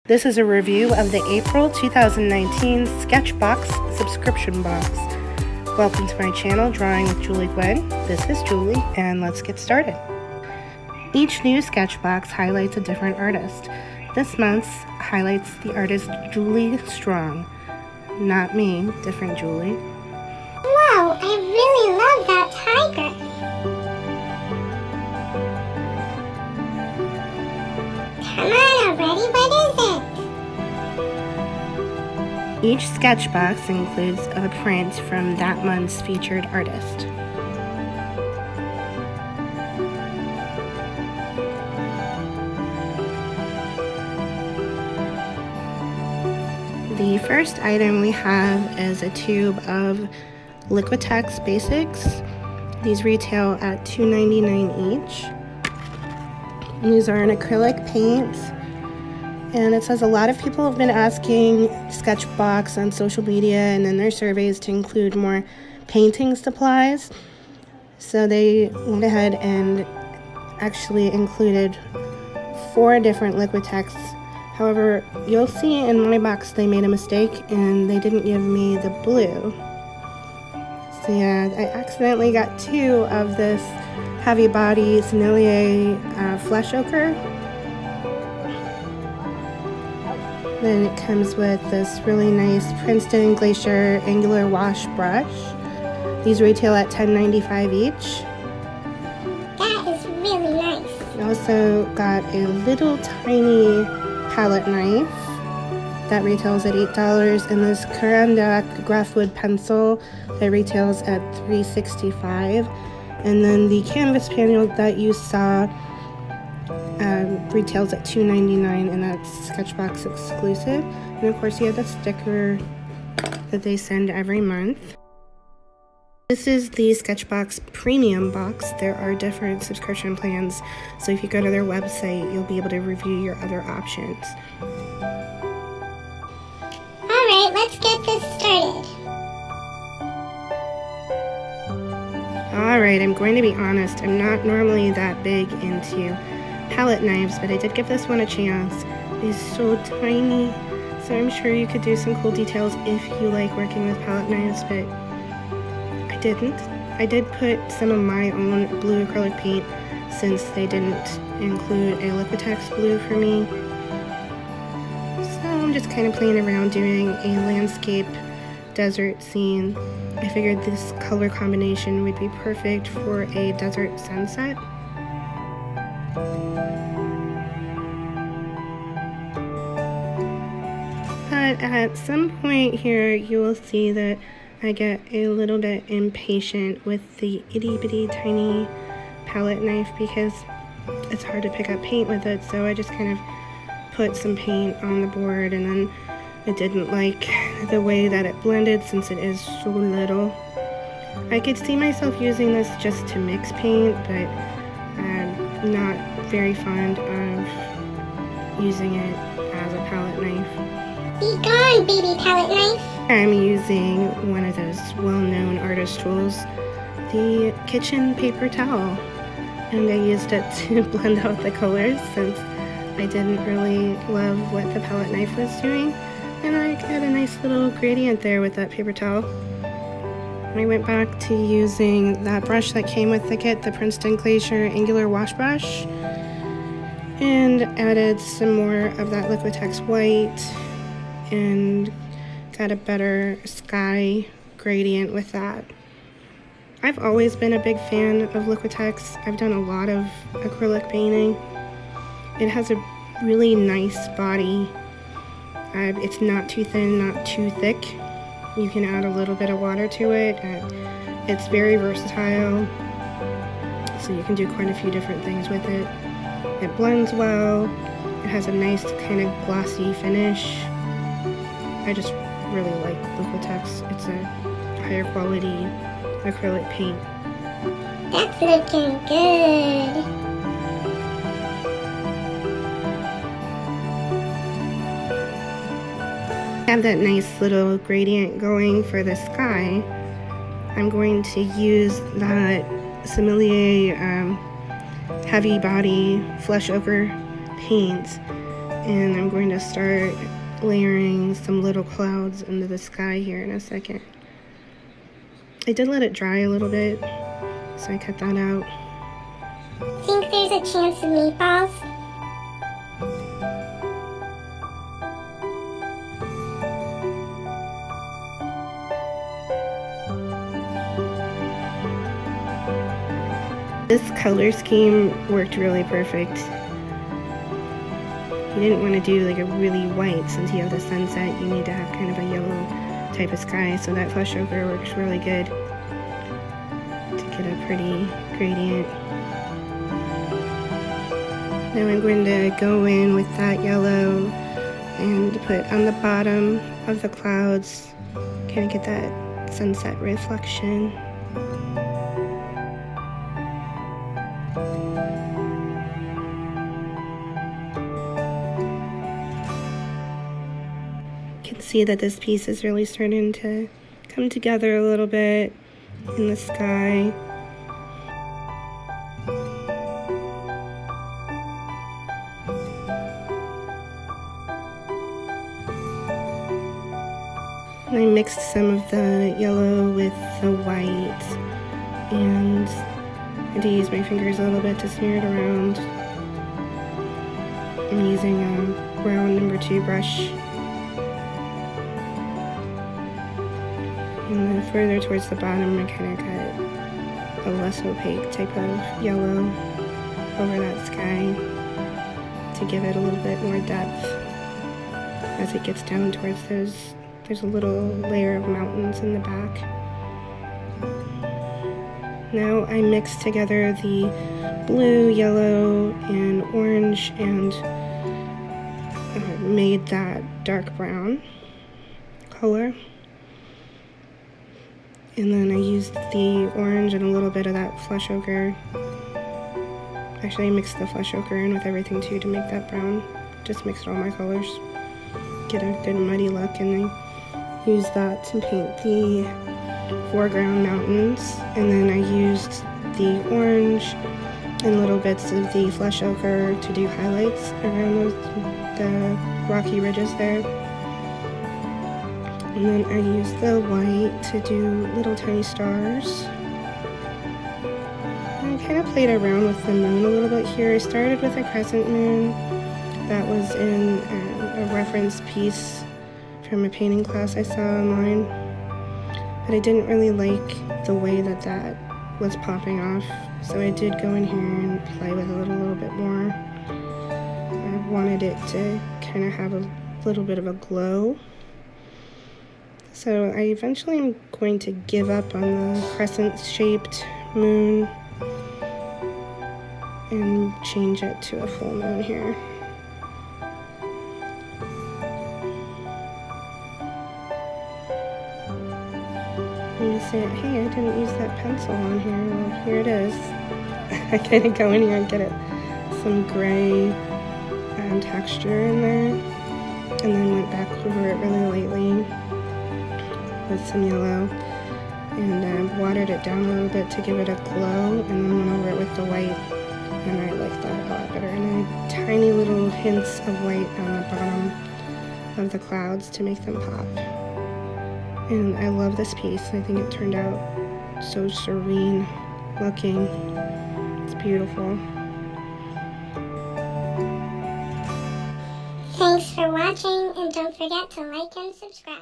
This is a review of the April 2019 Sketchbox subscription box. Welcome to my channel, Drawing with Julie Gwen. This is Julie, and let's get started. Each new Sketchbox highlights a different artist. This month's highlights the artist Julie Strong. Not me, different Julie. Whoa, I really love that tiger. Come on already, what is it? Each Sketchbox includes a print from that month's featured artist. The first item we have is a tube of Liquitex Basics. These retail at $2.99 each. These are an acrylic paint, and it says a lot of people have been asking Sketchbox on social media and in their surveys to include more painting supplies. So they went ahead and actually included 4 different Liquitex. However, you'll see in my box they made a mistake and they didn't give me the blue. So yeah, I accidentally got 2 of this heavy body Sennelier flesh ochre. Then it comes with this really nice Princeton Glacier angular wash brush. These retail at $10.95 each. That is really nice. I also got a little tiny palette knife that retails at $8, and this Carandac graphwood pencil that retails at $3.65. And then the canvas panel that you saw retails at $2.99, and that's Sketchbox exclusive. And of course you have the sticker that they send every month. This is the Sketchbox premium box. There are different subscription plans, so if you go to their website you'll be able to review your other options. Alright, let's get this started. Alright, I'm going to be honest, I'm not normally that big into palette knives, but I did give this one a chance. It's so tiny, so I'm sure you could do some cool details if you like working with palette knives, but I didn't. I did put some of my own blue acrylic paint since they didn't include a Liquitex blue for me. So I'm just kind of playing around doing a landscape desert scene. I figured this color combination would be perfect for a desert sunset. But at some point here you will see that I get a little bit impatient with the itty bitty tiny palette knife because it's hard to pick up paint with it, so I just kind of put some paint on the board, and then I didn't like the way that it blended since it is so little. I could see myself using this just to mix paint, but I'm not very fond of using it as a palette knife. Be gone, baby palette knife. I'm using one of those well-known artist tools, the kitchen paper towel, and I used it to blend out the colors since I didn't really love what the palette knife was doing. And I got a nice little gradient there with that paper towel. I went back to using that brush that came with the kit, the Princeton Glacier angular wash brush, and added some more of that Liquitex white and got a better sky gradient with that. I've always been a big fan of Liquitex. I've done a lot of acrylic painting. It has a really nice body. It's not too thin, not too thick. You can add a little bit of water to it. It's very versatile, so you can do quite a few different things with it. It blends well. It has a nice kind of glossy finish. I just really like Liquitex. It's a higher quality acrylic paint. That's looking good. Have that nice little gradient going for the sky. I'm going to use that Sennelier heavy body flesh ochre paint And I'm going to start layering some little clouds into the sky here in a second. I did let it dry a little bit, so I cut that out. Think there's a chance of meatballs? This color scheme worked really perfect. You didn't want to do like a really white, since you have the sunset, you need to have kind of a yellow type of sky, so that flush ochre works really good to get a pretty gradient. Now I'm going to go in with that yellow and put on the bottom of the clouds, kind of get that sunset reflection. You can see that this piece is really starting to come together a little bit in the sky. And I mixed some of the yellow with the white, and I had to use my fingers a little bit to smear it around. I'm using a brown No. 2 brush. And then further towards the bottom, I kind of got a less opaque type of yellow over that sky to give it a little bit more depth. As it gets down towards there's a little layer of mountains in the back. Now I mixed together the blue, yellow, and orange and made that dark brown color. And then I used the orange and a little bit of that flesh ochre. Actually, I mixed the flesh ochre in with everything too to make that brown. Just mixed all my colors. Get a good muddy look, and I used that to paint the foreground mountains. And then I used the orange and little bits of the flesh ochre to do highlights around the rocky ridges there. And then I used the white to do little tiny stars. And I kind of played around with the moon a little bit here. I started with a crescent moon that was in a reference piece from a painting class I saw online. But I didn't really like the way that was popping off. So I did go in here and play with it a little bit more. I wanted it to kind of have a little bit of a glow. So I eventually am going to give up on the crescent-shaped moon and change it to a full moon here. And you say, hey, I didn't use that pencil on here. Well, here it is. I kind of go in here and get some gray texture in there, and then went back over it really lightly with some yellow and watered it down a little bit to give it a glow, and then went over it with the white, and I like that a lot better. And then tiny little hints of white on the bottom of the clouds to make them pop. And I love this piece. I think it turned out so serene looking. It's beautiful. Thanks for watching, and don't forget to like and subscribe.